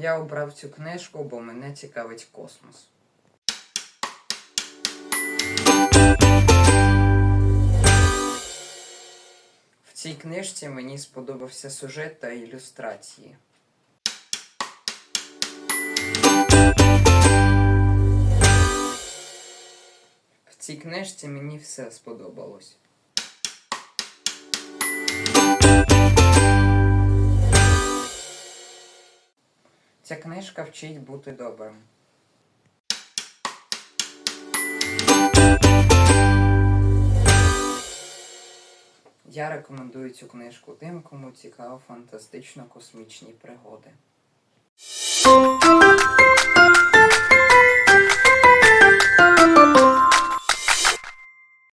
Я обрав цю книжку, бо мене цікавить космос. В цій книжці мені сподобався сюжет та ілюстрації. В цій книжці мені все сподобалось. Ця книжка вчить бути добрим. Я рекомендую цю книжку тим, кому цікаво фантастично-космічні пригоди.